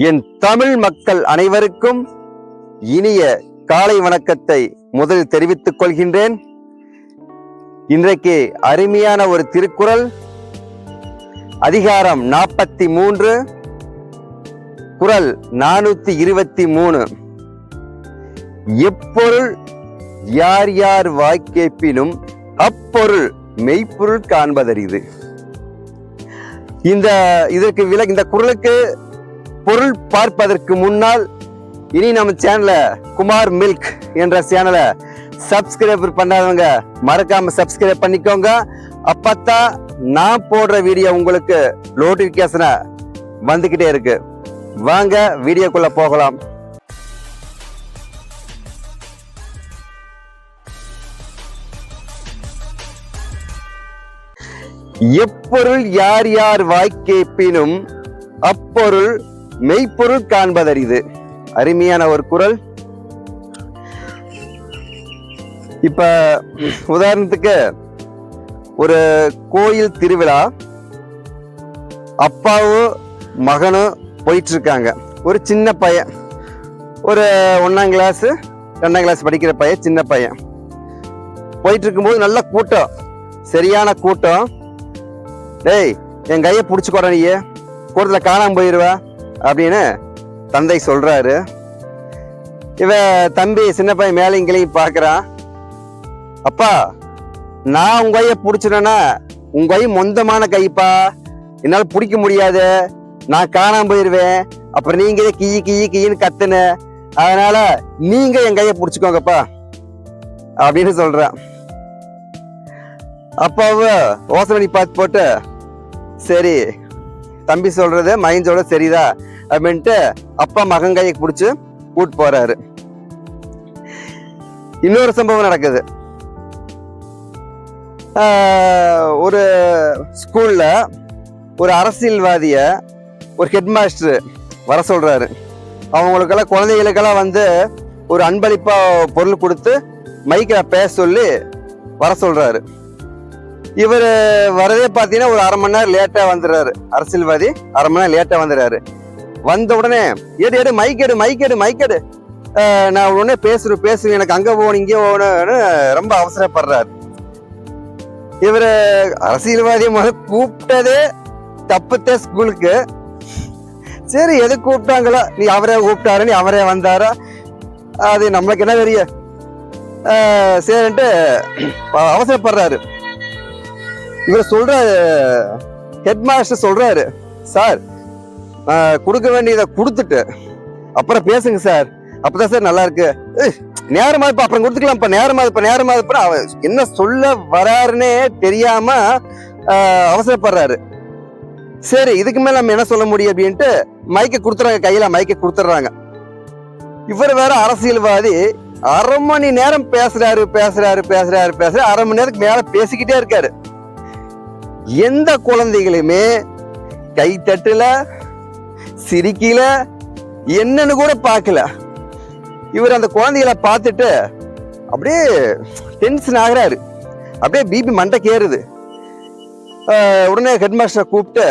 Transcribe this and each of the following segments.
என் தமிழ் மக்கள் அனைவருக்கும் இனிய காலை வணக்கத்தை முதலில் தெரிவித்துக் கொள்கின்றேன். இன்றைக்கு அருமையான ஒரு திருக்குறள், அதிகாரம் 43, குறள் 423. எப்பொருள் யார் யார் வாய்க்கேப்பினும் அப்பொருள் மெய்ப்பொருள் காண்பதறிது. இந்த குறளுக்கு பொருள் பார்ப்பதற்கு முன்னால் இனி நம்ம சேனல குமார் மில்க் என்ற சேனலை சப்ஸ்கிரைப் பண்ணாதவங்க மறக்காம சப்ஸ்கிரைப் பண்ணிக்கோங்க. அப்பத்தான் நான் போடுற வீடியோ உங்களுக்கு நோட்டிபிகேஷனா வந்துகிட்டே இருக்கு. வாங்க வீடியோக்குள்ள போகலாம். எப்பொருள் யார் யார் வாய்க்கேப்பினும் அப்பொருள் மெய்ப்பொருள் காண்பதறிது. அருமையான ஒரு குறள். இப்ப உதாரணத்துக்கு ஒரு கோயில் திருவிழா, அப்பாவும் மகனும் போயிட்டு இருக்காங்க. ஒரு சின்ன பையன், ஒரு 1ஆம் கிளாஸ் 2ஆம் கிளாஸ் படிக்கிற பையன், சின்ன பையன் போயிட்டு இருக்கும்போது நல்ல கூட்டம், சரியான கூட்டம். டேய், என் கையை பிடிச்சிக்கோட, நீ கூட்டத்துல காணாம போயிருவ அப்படின்னு தந்தை சொல்றாரு. தம்பி சின்ன பையன் மேலே இங்கேயும் பாக்குறான். அப்பா, நான் உங்க கைய பிடிச்சிட்டேன்னா உங்க கை மொந்தமான கைப்பா, என்னால பிடிக்க முடியாது, நான் காணாம போயிருவேன், அப்புறம் நீங்க கியி கியி கியின்னு கத்துன, அதனால நீங்க என் கைய பிடிச்சுக்கோங்கப்பா அப்படின்னு சொல்றான். அப்பாவ யோசனை பார்த்து போட்டு, சரி தம்பி சொல்றது மகன் சொல்றது சரிதா அப்படின்ட்டு அப்பா மகன் கையை பிடிச்சு கூட்டு போறாரு. இன்னொரு சம்பவம் நடக்குது. ஒரு ஸ்கூல்ல ஒரு அரசியல்வாதிய ஒரு ஹெட் மாஸ்டர் வர சொல்றாரு. அவங்களுக்கெல்லாம் குழந்தைகளுக்கெல்லாம் ஒரு அன்பளிப்பா பொருள் கொடுத்து மைக்க பேச சொல்லி வர சொல்றாரு. இவர் வரதே பார்த்தீங்கன்னா ஒரு 1/2 மணி நேரம் லேட்டா வந்துடுறாரு. அரசியல்வாதி 1/2 மணி நேரம் லேட்டா வந்துடுறாரு. வந்த உடனே எடு மைக்கெடு, நான் உடனே பேசுறேன், எனக்கு அங்க போகணும் இங்கே போகணும்னு ரொம்ப அவசரப்படுறாரு. இவரு அரசியல்வாதியை கூப்பிட்டதே தப்புத்தே ஸ்கூலுக்கு. சரி, எது கூப்பிட்டாங்களோ, நீ அவரே கூப்பிட்டாரு, நீ அவரே வந்தாரா, அது நம்மளுக்கு என்ன தெரியும், சரின்ட்டு அவசரப்படுறாரு. இவர் சொல்றாரு, ஹெட் மாஸ்டர் சொல்றாரு, சார் கொடுக்க வேண்டியதை கொடுத்துட்டு அப்புறம் பேசுங்க சார், அப்பதான் சார் நல்லா இருக்கு. நேரமா இப்ப அப்புறம் கொடுத்துக்கலாம்ப்பா, நேரமா அவ என்ன சொல்ல வராருன்னே தெரியாம அவசரப்படுறாரு. சரி, இதுக்கு மேல நம்ம என்ன சொல்ல முடியும் அப்படின்ட்டு மைக்க கொடுத்துறாங்க, கையில மைக்க கொடுத்துட்றாங்க. இவர் வேற அரசியல்வாதி 1/2 மணி நேரம் பேசுறாரு. 1/2 மணி நேரத்துக்கு மேல பேசிக்கிட்டே இருக்காரு. எந்த குழந்தைகளுமே கை தட்டுல, சிரிக்கல, என்னன்னு கூட பார்க்கல. இவர் அந்த குழந்தைகளை பார்த்துட்டு அப்படியே டென்ஷன் ஆகுறாரு, அப்படியே பிபி மண்டைக்கு ஏறுது. உடனே ஹெட் மாஸ்டர் கூப்பிட்டு,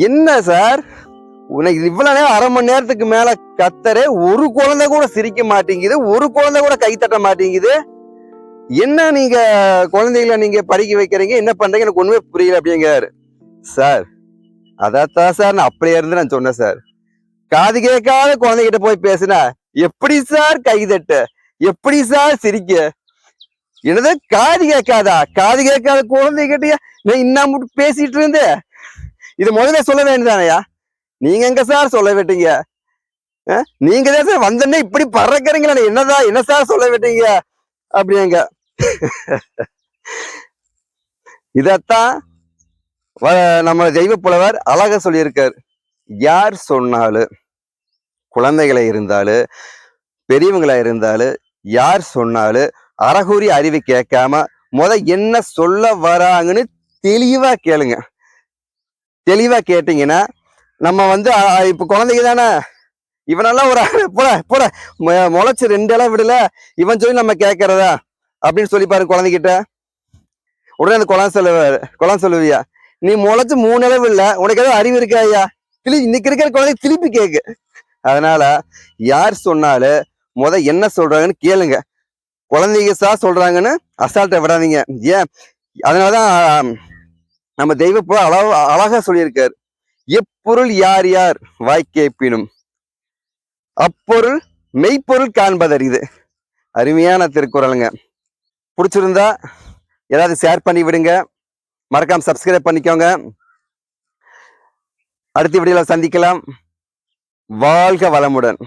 என்ன சார் உனக்கு இவ்வளவு நேரம் 1/2 மணி நேரத்துக்கு மேல கத்தரே, ஒரு குழந்தை கூட சிரிக்க மாட்டேங்குது, ஒரு குழந்தை கூட கை தட்ட மாட்டேங்குது, என்ன நீங்க குழந்தைகளை நீங்க படிக்க வைக்கிறீங்க, என்ன பண்றீங்க, எனக்கு ஒண்ணுமே புரியல அப்படிங்கிறாரு. சார், அதான் சார் நான் அப்படியே இருந்து நான் சொன்னேன் சார், காது கேட்காத குழந்தைகிட்ட போய் பேசுனா எப்படி சார் கை தட்ட, எப்படி சார் சிரிக்க, என்னது காது கேட்காத குழந்தைகிட்டயா நான் இன்னும் பேசிட்டு இருந்தேன், இது முதல்ல சொல்ல வேண்டியதானயா, நீங்க எங்க சார் சொல்ல விட்டீங்க, நீங்க தான் சார் வந்தோடனே இப்படி பறக்கிறீங்களா, என்ன சார் சொல்ல விட்டீங்க அப்படிங்க. இதத்தான் நம்ம தெய்வ புலவர் அழகா சொல்லியிருக்காரு. யார் சொன்னாலும், குழந்தைகளை இருந்தாலும் பெரியவங்களா இருந்தாலும், யார் சொன்னாலும் அறகுறி அறிவு கேட்காம என்ன சொல்ல வராங்கன்னு தெளிவா கேளுங்க. தெளிவா கேட்டீங்கன்னா நம்ம இப்ப குழந்தைங்க தானே, இவனெல்லாம் ஒரு போட முளைச்சு 2 இலை விடல, இவன் சொல்லி நம்ம கேட்கறதா அப்படின்னு சொல்லி பாரு குழந்தைகிட்ட. உடனே அந்த குழந்தை சொல்லுவியா, நீ முளைச்சு 3 இலை விடல, உனக்கு ஏதாவது அறிவு இருக்கா ஐயா, இன்னைக்கு இருக்கிற குழந்தை திருப்பி கேக்கு. அதனால யார் சொன்னாலும் என்ன சொல்றாங்கன்னு கேளுங்க. குழந்தைங்க சொல்றாங்கன்னு அசால்ட்டை விடாதீங்க. ஏன் அதனாலதான் நம்ம தெய்வப்போ அழகா சொல்லியிருக்காரு, எப்பொருள் யார் யார் வாய் கேட்பினும் அப்பொருள் மெய்ப்பொருள் காண்பதறிது. அருமையான திருக்குறளுங்க. பிடிச்சிருந்தா ஏதாவது ஷேர் பண்ணி விடுங்க. மறக்காம சப்ஸ்கிரைப் பண்ணிக்கோங்க. அடுத்த வீடியோல சந்திக்கலாம். வாழ்க வளமுடன்.